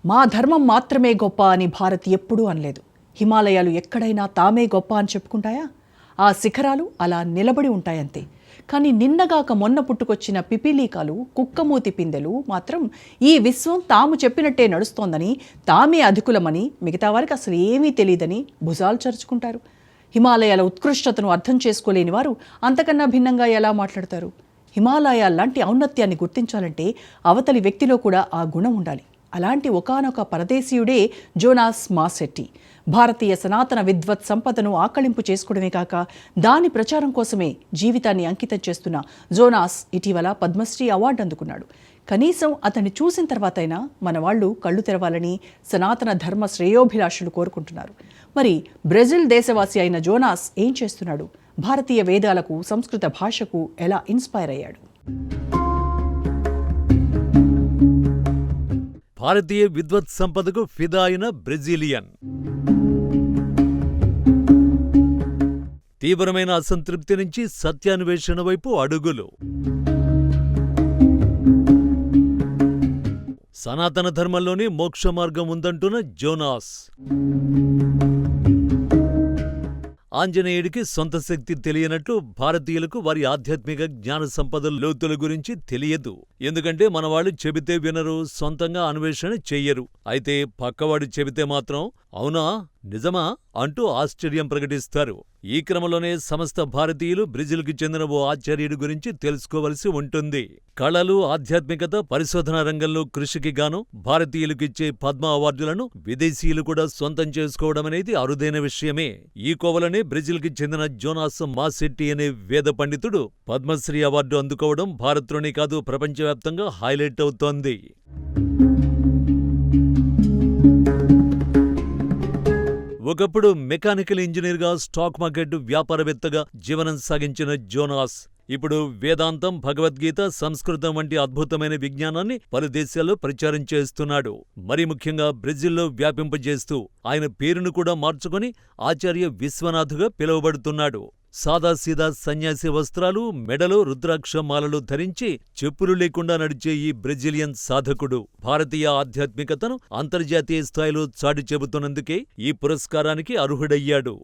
మా ధర్మం మాత్రమే గొప్ప అని భారత్ ఎప్పుడూ అనలేదు. హిమాలయాలు ఎక్కడైనా తామే గొప్ప అని చెప్పుకుంటాయా? ఆ శిఖరాలు అలా నిలబడి ఉంటాయంతే. కానీ నిన్నగాక మొన్న పుట్టుకొచ్చిన పిపీలీకాలు, కుక్కమూతి పిందెలు మాత్రం ఈ విశ్వం తాము చెప్పినట్టే నడుస్తోందని, తామే అధికులమని, మిగతా వారికి అసలు ఏమీ తెలియదని భుజాలు చరుచుకుంటారు. హిమాలయాల ఉత్కృష్టతను అర్థం చేసుకోలేని వారు అంతకన్నా భిన్నంగా ఎలా మాట్లాడతారు? హిమాలయాల్లాంటి ఔన్నత్యాన్ని గుర్తించాలంటే అవతలి వ్యక్తిలో కూడా ఆ గుణం ఉండాలి. అలాంటి ఒకానొక పరదేశీయుడే జోనాస్ మాసెట్టి. భారతీయ సనాతన విద్వత్ సంపదను ఆకళింపు చేసుకోవడమే కాక దాని ప్రచారం కోసమే జీవితాన్ని అంకితం చేస్తున్న జోనాస్ ఇటీవల పద్మశ్రీ అవార్డు అందుకున్నాడు. కనీసం అతన్ని చూసిన తర్వాతైనా మన వాళ్ళు కళ్ళు తెరవాలని సనాతన ధర్మ శ్రేయోభిలాషులు కోరుకుంటున్నారు. మరి బ్రెజిల్ దేశవాసి అయిన జోనాస్ ఏం చేస్తున్నాడు? భారతీయ వేదాలకు, సంస్కృత భాషకు ఎలా ఇన్స్పైర్ అయ్యాడు? భారతీయ విద్వత్ సంపదకు ఫిదా అయిన బ్రెజిలియన్. తీవ్రమైన అసంతృప్తి నుంచి సత్యాన్వేషణ వైపు అడుగులు. సనాతన ధర్మంలోనే మోక్ష మార్గం ఉందంటున్న జోనాస్. ఆంజనేయుడికి సొంత శక్తి తెలియనట్లు భారతీయులకు వారి ఆధ్యాత్మిక జ్ఞాన సంపదల లోతుల గురించి తెలియదు. ఎందుకంటే మనవాళ్ళు చెబితే వినరు, సొంతంగా అన్వేషణ చెయ్యరు. అయితే పక్కవాడు చెబితే మాత్రం అవునా, నిజమా అంటూ ఆశ్చర్యం ప్రకటిస్తారు. ఈ క్రమంలోనే సమస్త భారతీయులు బ్రెజిల్కి చెందిన ఓ ఆచార్యుడి గురించి తెలుసుకోవలసి ఉంటుంది. కళలు, ఆధ్యాత్మికత, పరిశోధనా రంగంలో కృషికి గాను భారతీయులకిచ్చే పద్మ అవార్డులను విదేశీయులు కూడా సొంతం చేసుకోవడం అనేది అరుదైన విషయమే. ఈ కోవలనే బ్రెజిల్కి చెందిన జోనాస్ మాసెట్టి అనే వేద పండితుడు పద్మశ్రీ అవార్డు అందుకోవడం భారత్లోనే కాదు, ప్రపంచవ్యాప్తంగా హైలైట్ అవుతోంది. ఒకప్పుడు మెకానికల్ ఇంజనీర్గా, స్టాక్ మార్కెట్ వ్యాపారవేత్తగా జీవనం సాగించిన జోనాస్ ఇప్పుడు వేదాంతం, భగవద్గీత, సంస్కృతం వంటి అద్భుతమైన విజ్ఞానాన్ని పలు దేశాల్లో ప్రచారం చేస్తున్నాడు. మరి ముఖ్యంగా బ్రెజిల్లో వ్యాపింపజేస్తూ ఆయన పేరును కూడా మార్చుకొని ఆచార్య విశ్వనాథుగా పిలువబడుతున్నాడు. సాదాసీదా సన్యాసి వస్త్రాలు, మెడలో రుద్రాక్ష మాలలు ధరించి చెప్పులు లేకుండా నడిచే ఈ బ్రెజిలియన్ సాధకుడు భారతీయ ఆధ్యాత్మికతను అంతర్జాతీయ స్థాయిలో చాటి చెబుతున్నందుకే ఈ పురస్కారానికి అర్హుడయ్యాడు.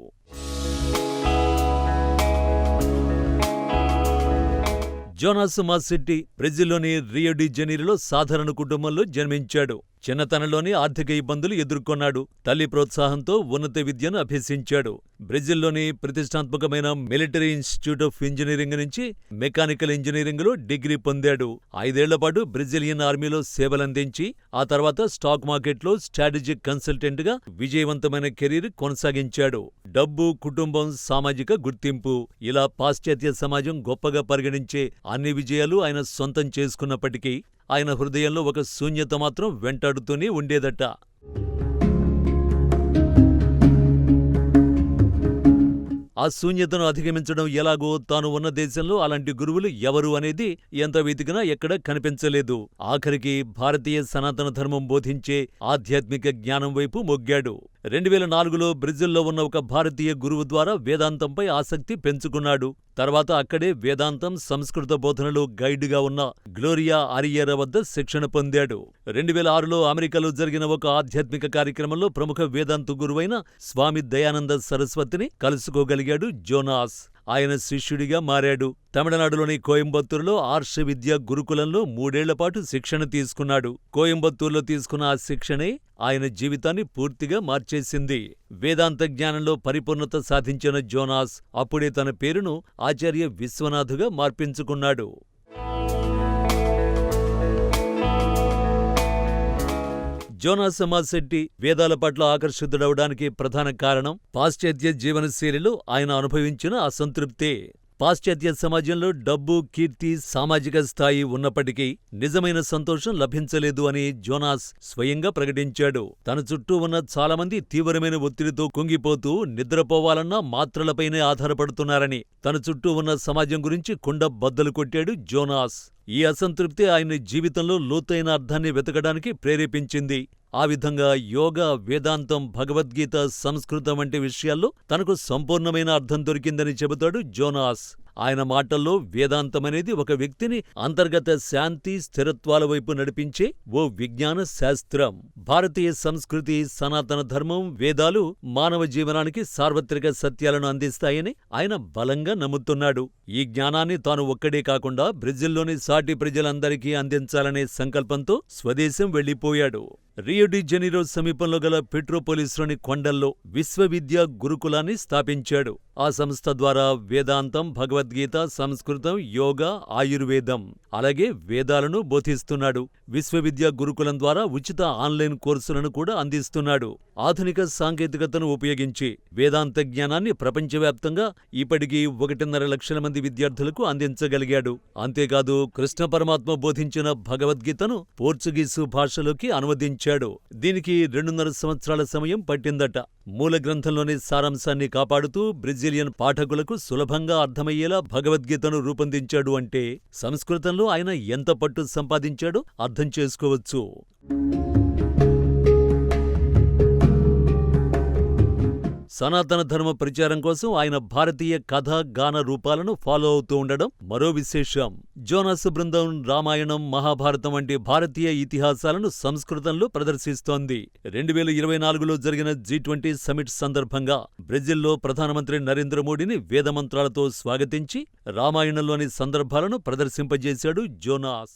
జోనాస్ మాసెట్టి బ్రెజిల్లోని రియో డి జనీరోలో సాధారణ కుటుంబంలో జన్మించాడు. చిన్నతనంలోనే ఆర్థిక ఇబ్బందులు ఎదుర్కొన్నాడు. తల్లి ప్రోత్సాహంతో ఉన్నత విద్యను అభ్యసించాడు. బ్రెజిల్లోని ప్రతిష్టాత్మకమైన మిలిటరీ ఇన్స్టిట్యూట్ ఆఫ్ ఇంజనీరింగ్ నుంచి మెకానికల్ ఇంజనీరింగ్లో డిగ్రీ పొందాడు. 5 ఏళ్ల పాటు బ్రెజిలియన్ ఆర్మీలో సేవలందించి ఆ తర్వాత స్టాక్ మార్కెట్లో స్ట్రాటజిక్ కన్సల్టెంట్గా విజయవంతమైన కెరీర్ కొనసాగించాడు. డబ్బు, కుటుంబం, సామాజిక గుర్తింపు ఇలా పాశ్చాత్య సమాజం గొప్పగా పరిగణించే అన్ని విజయాలు ఆయన సొంతం చేసుకున్నప్పటికీ ఆయన హృదయంలో ఒక శూన్యత మాత్రం వెంటాడుతూనే ఉండేదట. ఆ శూన్యతను అధిగమించడం ఎలాగో, తాను ఉన్న దేశంలో అలాంటి గురువులు ఎవరు అనేది ఎంత వెతికినా ఎక్కడ కనిపించలేదు. ఆఖరికి భారతీయ సనాతన ధర్మం బోధించే ఆధ్యాత్మిక జ్ఞానం వైపు మొగ్గాడు. 2004లో బ్రెజిల్లో ఉన్న ఒక భారతీయ గురువు ద్వారా వేదాంతంపై ఆసక్తి పెంచుకున్నాడు. తర్వాత అక్కడే వేదాంతం, సంస్కృత బోధనలో గైడ్గా ఉన్న గ్లోరియా అరియరా వద్ద శిక్షణ పొందాడు. 2006లో అమెరికాలో జరిగిన ఒక ఆధ్యాత్మిక కార్యక్రమంలో ప్రముఖ వేదాంత గురువైన స్వామి దయానంద సరస్వతిని కలుసుకోగలిగాడు జోనాస్. ఆయన శిష్యుడిగా మారాడు. తమిళనాడులోని కోయంబత్తూరులో ఆర్ష విద్యా గురుకులంలో 3 ఏళ్లపాటు శిక్షణ తీసుకున్నాడు. కోయంబత్తూరులో తీసుకున్న ఆ శిక్షణే ఆయన జీవితాన్ని పూర్తిగా మార్చేసింది. వేదాంత జ్ఞానంలో పరిపూర్ణత సాధించిన జోనాస్ అప్పుడే తన పేరును ఆచార్య విశ్వనాథుగా మార్పించుకున్నాడు. జోనాస్ మాసెట్టి వేదాల పట్ల ఆకర్షితుడవడానికి ప్రధాన కారణం పాశ్చాత్య జీవనశైలిలో ఆయన అనుభవించిన అసంతృప్తే. పాశ్చాత్య సమాజంలో డబ్బు, కీర్తి, సామాజిక స్థాయి ఉన్నప్పటికీ నిజమైన సంతోషం లభించలేదు అని జోనాస్ స్వయంగా ప్రకటించాడు. తన చుట్టూ ఉన్న చాలామంది తీవ్రమైన ఒత్తిడితో కుంగిపోతూ నిద్రపోవాలన్నా మాత్రలపైనే ఆధారపడుతున్నారని తన చుట్టూ ఉన్న సమాజం గురించి కుండ బద్దలు కొట్టాడు జోనాస్. ఈ అసంతృప్తి ఆయన జీవితంలో లోతైన అర్థాన్ని వెతకడానికి ప్రేరేపించింది. ఆ విధంగా యోగా, వేదాంతం, భగవద్గీత, సంస్కృతం వంటి విషయాల్లో తనకు సంపూర్ణమైన అర్థం దొరికిందని చెబుతాడు జోనాస్. ఆయన మాటల్లో వేదాంతమనేది ఒక వ్యక్తిని అంతర్గత శాంతి, స్థిరత్వాల వైపు నడిపించే ఓ విజ్ఞాన శాస్త్రం. భారతీయ సంస్కృతి, సనాతన ధర్మం, వేదాలు మానవ జీవనానికి సార్వత్రిక సత్యాలను అందిస్తాయని ఆయన బలంగా నమ్ముతున్నాడు. ఈ జ్ఞానాన్ని తాను ఒక్కడే కాకుండా బ్రెజిల్లోని సాటి ప్రజలందరికీ అందించాలనే సంకల్పంతో స్వదేశం వెళ్లిపోయాడు. రియో డి జనీరో సమీపంలో గల పెట్రోపోలిస్లోని కొండల్లో విశ్వవిద్యా గురుకులాన్ని స్థాపించాడు. ఆ సంస్థ ద్వారా వేదాంతం, భగవద్గీత, సంస్కృతం, యోగా, ఆయుర్వేదం అలాగే వేదాలను బోధిస్తున్నాడు. విశ్వవిద్యా గురుకులం ద్వారా ఉచిత ఆన్లైన్ కోర్సులను కూడా అందిస్తున్నాడు. ఆధునిక సాంకేతికతను ఉపయోగించి వేదాంత జ్ఞానాన్ని ప్రపంచవ్యాప్తంగా ఇప్పటికీ 1.5 లక్షల మంది విద్యార్థులకు అందించగలిగాడు. అంతేకాదు, కృష్ణ పరమాత్మ బోధించిన భగవద్గీతను పోర్చుగీసు భాషలోకి అనువదించాడు. దీనికి 2.5 సంవత్సరాల సమయం పట్టిందట. మూల గ్రంథంలోని సారాంశాన్ని కాపాడుతూ బ్రెజిలియన్ పాఠకులకు సులభంగా అర్థమయ్యేలా భగవద్గీతను రూపొందించాడు అంటే సంస్కృతంలో ఆయన ఎంత పట్టు సంపాదించాడో అర్థం చేసుకోవచ్చు. సనాతన ధర్మ ప్రచారం కోసం ఆయన భారతీయ కథ, గాన రూపాలను ఫాలో అవుతూ ఉండడం మరో విశేషం. జోనాస్ బృందం రామాయణం, మహాభారతం వంటి భారతీయ ఇతిహాసాలను సంస్కృతంలో ప్రదర్శిస్తోంది. 2024లో జరిగిన G20 సమిట్ సందర్భంగా బ్రెజిల్లో ప్రధానమంత్రి నరేంద్ర మోడీని వేదమంత్రాలతో స్వాగతించి రామాయణంలోని సందర్భాలను ప్రదర్శింపజేశాడు జోనాస్.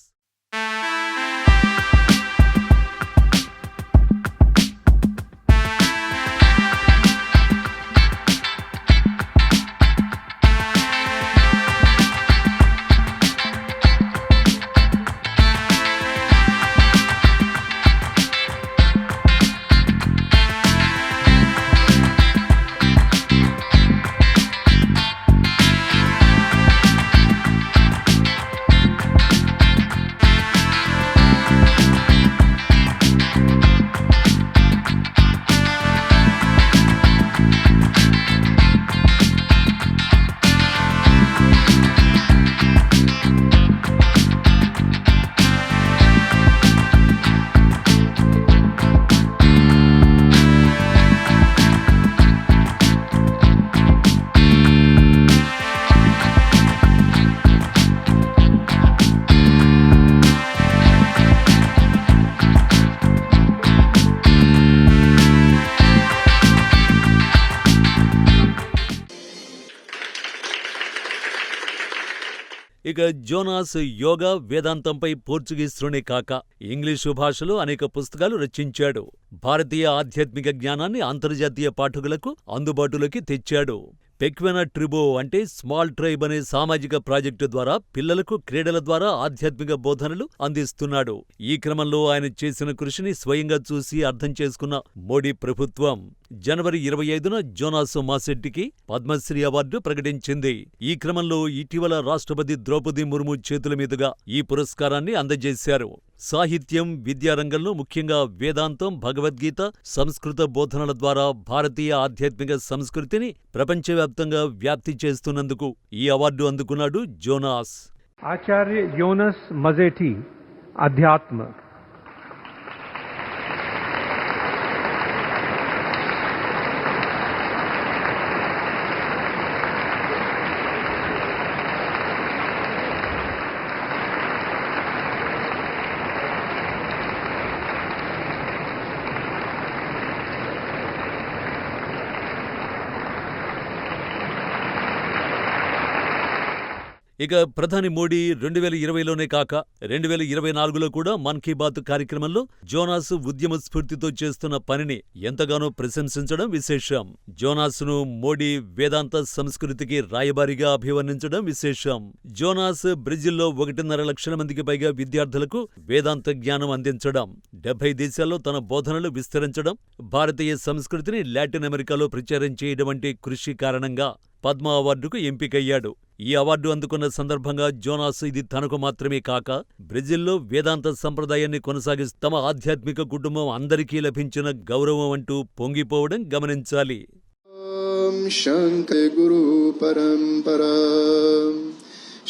ఇక జోనాస్ యోగా, వేదాంతంపై పోర్చుగీస్లోనే కాక ఇంగ్లీషు భాషలో అనేక పుస్తకాలు రచించాడు. భారతీయ ఆధ్యాత్మిక జ్ఞానాన్ని అంతర్జాతీయ పాఠకులకు అందుబాటులోకి తెచ్చాడు. పెక్వెనా ట్రిబో అంటే స్మాల్ ట్రైబ్ అనే సామాజిక ప్రాజెక్టు ద్వారా పిల్లలకు క్రీడల ద్వారా ఆధ్యాత్మిక బోధనలు అందిస్తున్నాడు. ఈ క్రమంలో ఆయన చేసిన కృషిని స్వయంగా చూసి అర్థం చేసుకున్న మోడీ ప్రభుత్వం జనవరి 25న జోనాస్ మాసెట్టికి పద్మశ్రీ అవార్డు ప్రకటించింది. ఈ క్రమంలో ఇటీవల రాష్ట్రపతి ద్రౌపది ముర్ము చేతుల మీదుగా ఈ పురస్కారాన్ని అందజేశారు. సాహిత్యం, విద్యారంగంలో ముఖ్యంగా వేదాంతం, భగవద్గీత, సంస్కృత బోధనల ద్వారా భారతీయ ఆధ్యాత్మిక సంస్కృతిని ప్రపంచవ్యాప్తంగా వ్యాప్తి చేస్తున్నందుకు ఈ అవార్డు అందుకున్నాడు జోనాస్. ఆచార్య యోనస్ మజెట్టి, అధ్యాత్మ. ఇక ప్రధాని మోడీ 2020లోనే కాక 2024లో కూడా మన్ కీ బాత్ కార్యక్రమంలో జోనాస్ ఉద్యమ స్ఫూర్తితో చేస్తున్న పనిని ఎంతగానో ప్రశంసించడం విశేషం. జోనాస్ను మోడీ వేదాంత సంస్కృతికి రాయబారిగా అభివర్ణించడం విశేషం. జోనాస్ బ్రెజిల్లో 1.5 లక్షల మందికి పైగా విద్యార్థులకు వేదాంత జ్ఞానం అందించడం, 70 దేశాల్లో తన బోధనలు విస్తరించడం, భారతీయ సంస్కృతిని లాటిన్ అమెరికాలో ప్రచారం చేయడం వంటి కృషి కారణంగా పద్మ అవార్డుకు ఎంపికయ్యాడు. ఈ అవార్డు అందుకున్న సందర్భంగా జోనాస్ ఇది తనకు మాత్రమే కాక బ్రెజిల్లో వేదాంత సంప్రదాయాన్ని కొనసాగిస్తూ తమ ఆధ్యాత్మిక కుటుంబం అందరికీ లభించిన గౌరవం అంటూ పొంగిపోవడం గమనించాలి. గురు పరంపరా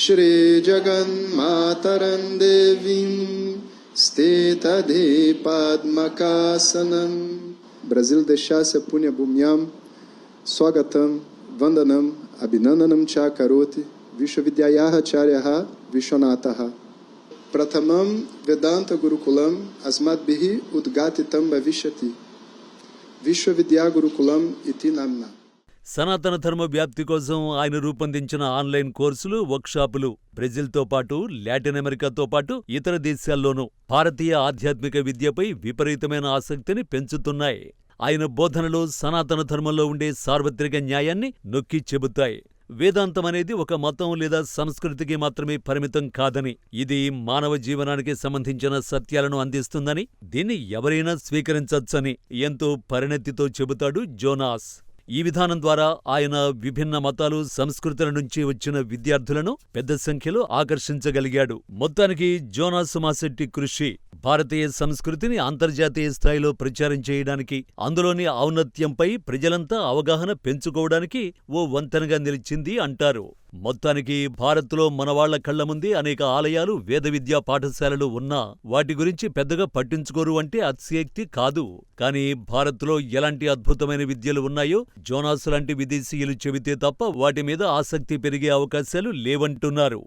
శ్రీ జగన్మాతరం దేవీం స్థితధి పద్మకాసనం. Brasil deixasse punya bhumyam, swagatam, vandanam, abhinandanam cha karoti, विश्वविद्यायाः आचार्यः विश्वनाथः। प्रथमं वेदान्तगुरुकुलम् अस्माभिः उद्घाटितं भविष्यति। विश्वविद्यागुरुकुलम् इति नाम्ना। సనాతన ధర్మ వ్యాప్తి కోసం ఆయన రూపొందించిన ఆన్లైన్ కోర్సులు, వర్క్షాపులు బ్రెజిల్తో పాటు లాటిన్ అమెరికాతో పాటు ఇతర దేశాల్లోనూ భారతీయ ఆధ్యాత్మిక విద్యపై విపరీతమైన ఆసక్తిని పెంచుతున్నాయి. ఆయన బోధనలు సనాతన ధర్మంలో ఉండే సార్వత్రిక న్యాయాన్ని నొక్కి చెబుతాయి. వేదాంతమనేది ఒక మతం లేదా సంస్కృతికి మాత్రమే పరిమితం కాదని, ఇది మానవ జీవనానికి సంబంధించిన సత్యాలను అందిస్తుందని, దీన్ని ఎవరైనా స్వీకరించొచ్చని ఎంతో పరిణతితో చెబుతాడు జోనాస్. ఈ విధానం ద్వారా ఆయన విభిన్న మతాలు, సంస్కృతుల నుంచి వచ్చిన విద్యార్థులను పెద్ద సంఖ్యలో ఆకర్షించగలిగాడు. మొత్తానికి జోనాస్ మాసెట్టి కృషి భారతీయ సంస్కృతిని అంతర్జాతీయ స్థాయిలో ప్రచారం చేయడానికి, అందులోని ఔన్నత్యంపై ప్రజలంతా అవగాహన పెంచుకోవడానికి ఓ వంతెనగా నిలిచింది అంటారు. మొత్తానికి భారత్లో మనవాళ్ల కళ్ల ముందే అనేక ఆలయాలు, వేద విద్యా పాఠశాలలు ఉన్నా వాటి గురించి పెద్దగా పట్టించుకోరు అంటే అతిశయోక్తి కాదు. కానీ భారత్లో ఎలాంటి అద్భుతమైన విద్యలు ఉన్నాయో జోనాస్ లాంటి విదేశీయులు చెబితే తప్ప వాటి మీద ఆసక్తి పెరిగే అవకాశాలు లేవంటున్నారు.